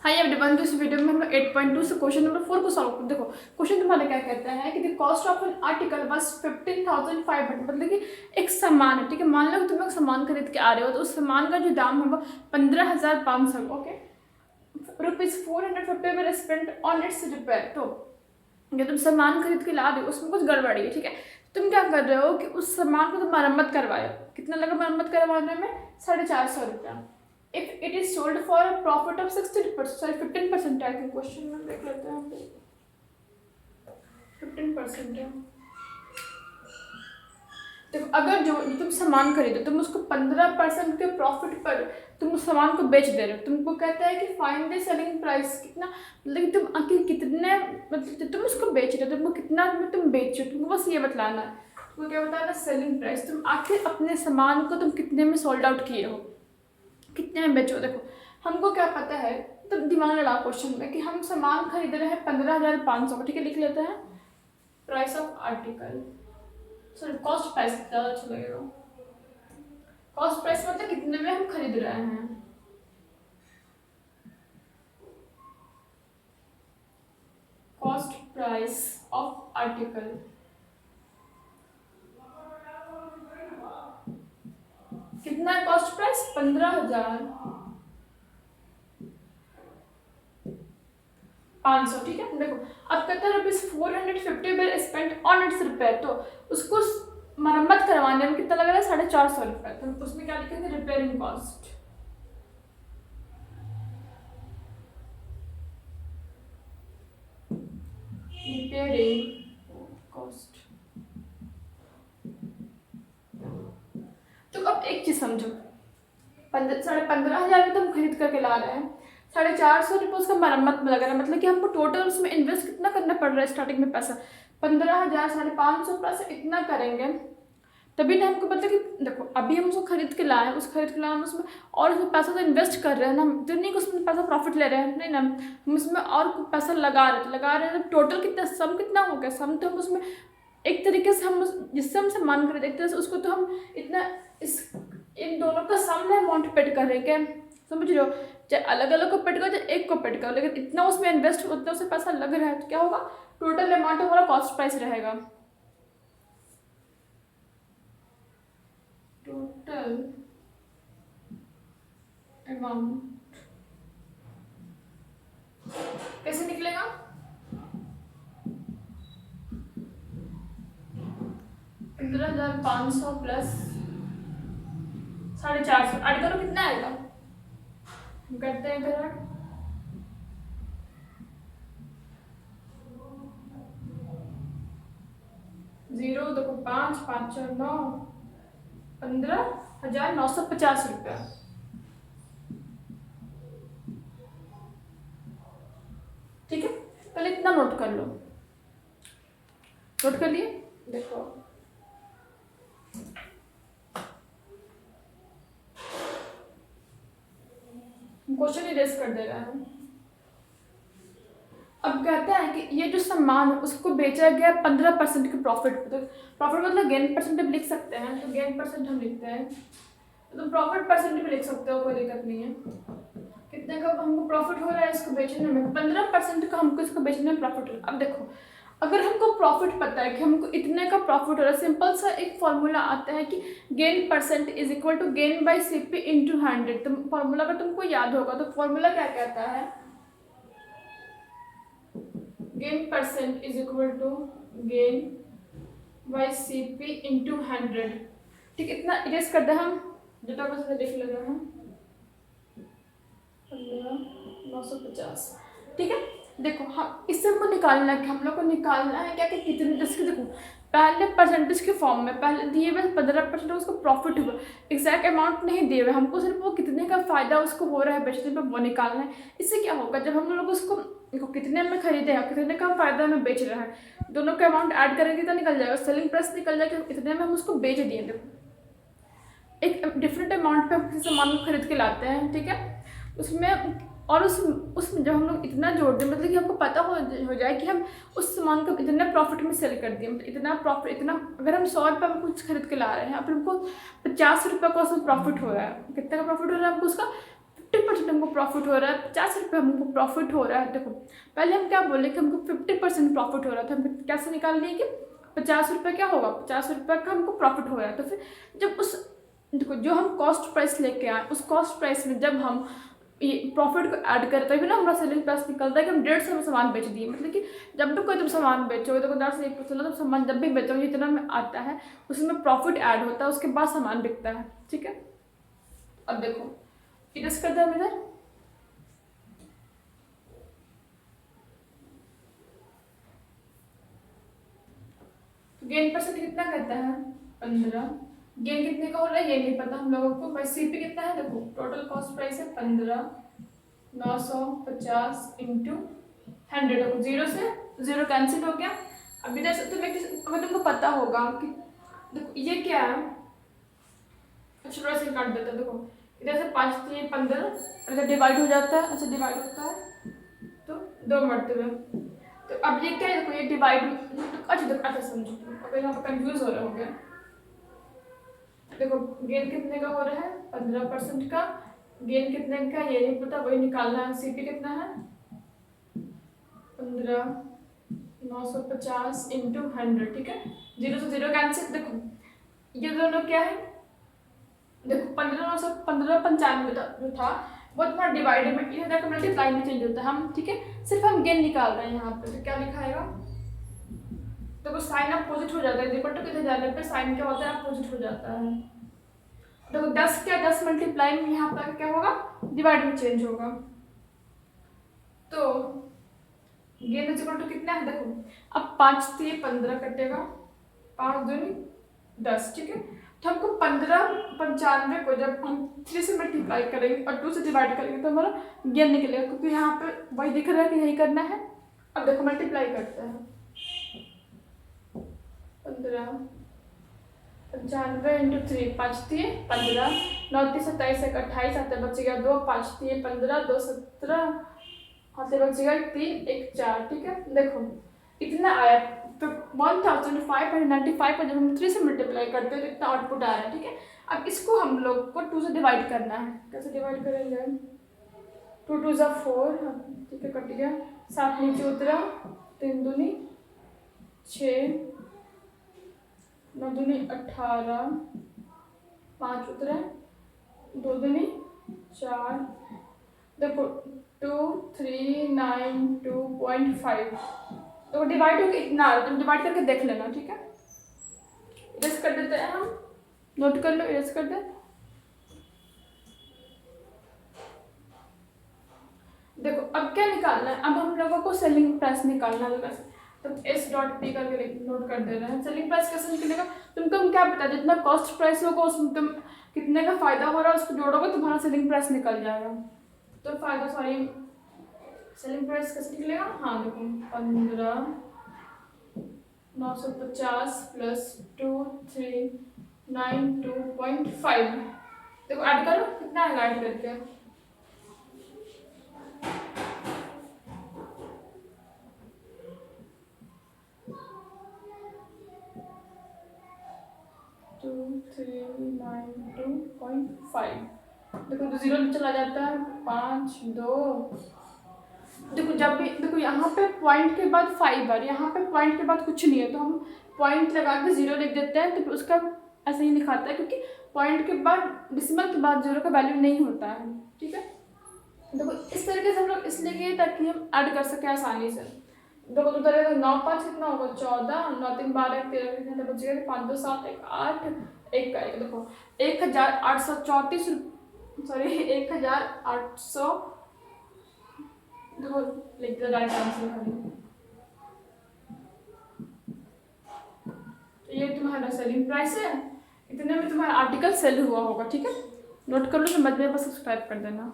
Hi everyone, तो इस video में हम लोग 8.2 से क्वेश्चन नंबर 4 को सॉल्व करते। देखो क्वेश्चन तुम्हारा क्या कहता है कि the cost of an article बस 15,500, मतलब कि एक सामान है, ठीक है। मान लो कि तुम एक सामान खरीद के आ रहे हो तो उस सामान का जो दाम है वो 15,500, okay. ₹450 were spent on it's repair. तो ये तुम सामान खरीद के ला रहे हो, उसमें कुछ गड़बड़ी है, ठीक है। तुम क्या कर रहे हो कि उस सामान को तुम मरम्मत करवाए। कितना लगा मरम्मत करवाने में? 450 रुपया। If it is sold for a profit of 60%, sorry 15%, I think question में देख लेते हैं हम। 15% है। देखो अगर जो तुम सामान खरीदो तुम उसको 15% के प्रॉफिट पर तुम उस सामान को बेच दे रहे हो, तुमको कहता है कि फाइंड द सेलिंग प्राइस। कितना मतलब कि तुम आखिर कितने, मतलब तुम उसको बेच रहे हो, तुमको कितना में तुम बेच रहे हो, तुमको बस ये बतलाना है। तुमको क्या बताना? Selling price. तुम आखिर अपने सामान को तुम कितने में सोल्ड आउट किए हो, कितने में बेचो। देखो हमको क्या पता है, तो दिमाग लड़ा क्वेश्चन में कि हम सामान खरीद रहे हैं 15,500 का, ठीक है। लिख लेते हैं price of article, sorry cost price, ज़्यादा अच्छा लगेगा। कॉस्ट प्राइस मतलब कितने में हम खरीद रहे हैं। कॉस्ट प्राइस ऑफ आर्टिकल कितना है? कॉस्ट प्राइस 15,500, ठीक है। देखो अब कहते हैं ₹450 bill spent on it's repair. तो उसको मरम्मत करवाने में कितना लग रहा है? 450 रुपये। तो उसमें क्या लिखेंगे? Repairing cost. Repairing cost. तो अब एक चीज समझो, 15,500 में तुम खरीद करके ला रहे हैं, 450 रुपये उसका मरम्मत में लग रहा है, मतलब कि हमको टोटल उसमें इन्वेस्ट कितना करना पड़ रहा है स्टार्टिंग में? पैसा 15,000, 550 प्लस इतना करेंगे तभी ना हमको, मतलब कि देखो अभी हम उसको खरीद के लाए, उस खरीद के लाए हम उसमें और उसमें पैसा तो इन्वेस्ट कर रहे हैं ना, तो नहीं कि उसमें पैसा प्रॉफिट ले रहे हैं, नहीं ना, हम उसमें और पैसा लगा रहे हैं। तो टोटल कितना सम कितना हो गया? सम तो हम उसमें एक तरीके से हम जिससे हम सामान खरीदे एक तरह से उसको तो हम इतना इस इन दोनों का सम में अमाउंट पेड कर रहे हैं, क्या समझ रहे हो? चाहे अलग अलग को पेड करो चाहे एक को पेड करो, लेकिन इतना उसमें इन्वेस्ट उतना उसमें पैसा लग रहा है, तो क्या होगा? टोटल अमाउंट हमारा कॉस्ट प्राइस रहेगा। टोटल अमाउंट कैसे निकलेगा? 15,500 प्लस 450, ऐड करो कितना आएगा? हम करते हैं इधर ऐड। 0 देखो 5 5 4 9, 15,950 रुपया। ठीक है, पहले इतना नोट कर लो। नोट कर लिए? देखो क्वेश्चन इरेज कर दे रहा है। अब कहता है कि ये जो सामान है उसको बेचा गया 15% के प्रॉफिट पे। तो प्रॉफिट मतलब गेन परसेंट भी लिख सकते हैं, तो गेन परसेंट हम लिखते हैं, तो प्रॉफिट परसेंट भी लिख सकते हो, कोई दिक्कत नहीं है। कितने का हमको प्रॉफिट हो रहा है इसको बेचने में? 15% का हमको इसको बेचने में प्रॉफिट हो रहा है। अब देखो अगर हमको प्रॉफिट पता है कि हमको इतने का प्रॉफिट हो रहा है, सिंपल सा एक फॉर्मूला आता है कि gain percent is equal to gain by CP into 100। तो फॉर्मूला अगर तुमको याद होगा तो फॉर्मूला क्या कहता है? Gain percent is equal to gain by CP into 100। ठीक, इतना इरेज कर दे हम, डेटा बस लिख ले रहे हैं 15,950। ठीक है, देखो हम इससे हमको निकालना है कि हम लोग को निकालना है क्या कि कितने, जैसे देखो पहले परसेंटेज के फॉर्म में पहले दिए हुए 15% उसको प्रॉफिट हुआ, एग्जैक्ट अमाउंट नहीं दिए हुए, हमको सिर्फ वो कितने का फायदा उसको हो रहा है बेचने में वो निकालना है। इससे क्या होगा, जब हम लोग उसको कितने में खरीदे हैं, कितने का फायदा में बेच रहा है, दोनों का अमाउंट ऐड करेंगे तो निकल जाएगा, सेलिंग प्राइस निकल जाएगा, इतने में हम उसको बेच दिए। देखो एक डिफरेंट अमाउंट पे हम किसी सामान को खरीद के लाते हैं, ठीक है, उसमें और उसमें जब हम लोग इतना जोड़ दें, मतलब कि हमको पता हो जाए कि हम उस सामान को इतने प्रॉफिट में सेल कर दिए, मतलब इतना प्रॉफिट, इतना अगर हम 100 रुपये में कुछ खरीद के ला रहे हैं, अब हमको 50 रुपये का उसमें प्रॉफिट हो रहा है, कितने का प्रॉफिट हो रहा है हमको? उसका 50% हमको प्रॉफिट हो रहा है, 50 रुपये हमको प्रॉफिट हो रहा है। देखो पहले हम क्या बोले कि हमको 50% प्रॉफिट हो रहा था, हम कैसे निकाल लिए कि 50 रुपये क्या होगा, 50 रुपये का हमको प्रॉफिट हो रहा है। तो फिर जब उस देखो जो हम कॉस्ट प्राइस लेके आए, उस कॉस्ट प्राइस में जब हम ये प्रॉफिट को ऐड करते हैं ना, हमारा सेलिंग प्राइस निकलता है कि हम 150 में सामान बेच दिए। मतलब कि जब भी कोई तुम सामान बेचोगे, दुकानदार से 1% तो सामान जब भी बेचोगे जितना में आता है उसमें प्रॉफिट ऐड होता है, उसके बाद सामान बिकता है। ठीक है, अब देखो इधर कर दो इधर, गेन परसेंट कितना कहता है 15, गेन कितने का हो रहा है ये नहीं पता हम लोगों को। भाई सीपी कितना है, देखो टोटल कॉस्ट प्राइस है 15, 950 इंटू 100, जीरो से जीरो कैंसिल हो गया। अब इधर से अगर तुमको पता होगा कि देखो ये क्या है, छोटा से काट देता है। देखो इधर से 5 3 15, ऐसा डिवाइड हो जाता है, ऐसे डिवाइड होता है तो 2 मरतबे। तो अब ये क्या है, देखो ये डिवाइड, अच्छा देखो अच्छा समझो, अगर यहाँ पर कंफ्यूज हो रहा हो गया। देखो गेन कितने का हो रहा है 15% का, गेन कितने का ये नहीं पता, वही निकालना है। सीपी कितना है 15, 950 इंटू 100, ठीक है, जीरो से जीरो कैंसिल। देखो ये दोनों क्या है, देखो 15,995 जो था वो तुम्हारा डिवाइड में ये जाकर मल्टीप्लाई में चेंज होता है। हम ठीक है सिर्फ हम गेन निकाल रहे हैं यहाँ पे, तो क्या लिखा आएगा, देखो साइन अपोजिट हो जाता है, इक्वल टू किधर जाने पे साइन क्या होता है अपोजिट हो जाता है। देखो 10 क्या 10 मल्टीप्लाई में यहाँ पर क्या होगा, डिवाइड में चेंज होगा। तो गेन इक्वल टू कितना है, देखो अब 5 से 15 कटेगा, 5 दूनी 10, ठीक है। तो हमको 1595 को जब हम 3 से मल्टीप्लाई करेंगे और 2 से डिवाइड करेंगे तो हमारा गेन निकलेगा, क्योंकि यहाँ पे वही दिख रहा है कि यही करना है। अब देखो मल्टीप्लाई करते हैं, 1595 इंटू 3, 5 3 15, 9 3 27 1 28, हाथ बचेगा 2, 5 3 15, 2 17, हाथ बचेगा 3 1 4, ठीक है। देखो इतना आया, तो 1595 पर जब हम 3 से मल्टीप्लाई करते हैं तो इतना आउटपुट आ रहा है, ठीक है। अब इसको हम लोग को 2 से डिवाइड करना है, कैसे डिवाइड करेंगे, 2 2 ज़ा 4, ठीक है कट गया, 7 नीचे उतरा, 3 दूनी 6, 9 दूनी 18, 5 उतरा, 2 दूनी 4, देखो 2392.5, तो डिवाइड होकर इतना आ रहा है, तुम डिवाइड करके देख लेना, ठीक है। इरेज कर देते हैं हम, नोट कर लो, इरेज कर दे। देखो अब क्या निकालना है, अब हम लोगों को सेलिंग प्राइस निकालना है। तो एस डॉट पी करके नोट कर देना है। सेलिंग प्राइस कैसे निकलेगा, तुमको क्या पता, जितना कॉस्ट प्राइस होगा उसमें तुम कितने का फायदा हो रहा है उसको जोड़ोगे, तुम्हारा सेलिंग प्राइस निकल जाएगा। तो फायदा सॉरी सेलिंग प्राइस कैसे निकलेगा, हाँ देखो 15,950 प्लस 2392.5, देखो ऐड करो कितना है, ऐड करके 2392.5, देखो तो जीरो चला जाता है, 5 2, देखो जब भी देखो यहाँ पे पॉइंट के बाद 5 बार, यहाँ पे पॉइंट के बाद कुछ नहीं है तो हम पॉइंट लगा के जीरो लिख देते हैं, तो उसका ऐसे ही लिखाता है, क्योंकि पॉइंट के बाद डिसिमल के बाद जीरो का वैल्यू नहीं होता है, ठीक है। देखो इस तरीके से हम लोग इसलिए किए ताकि हम ऐड कर सकें आसानी से। देखो तो तरह 9 5 कितना होगा 14, 9 3 12 13 कितना बचेगा, 5 2 7 1 8 1 का 1, देखो 1834, सॉरी 1800, देखो लिख दिया राइट आंसर खाली। तो ये तुम्हारा सेलिंग प्राइस है, इतने में तुम्हारा आर्टिकल सेल हुआ होगा, ठीक है। नोट कर लो, समझ में बस सब्सक्राइब कर देना।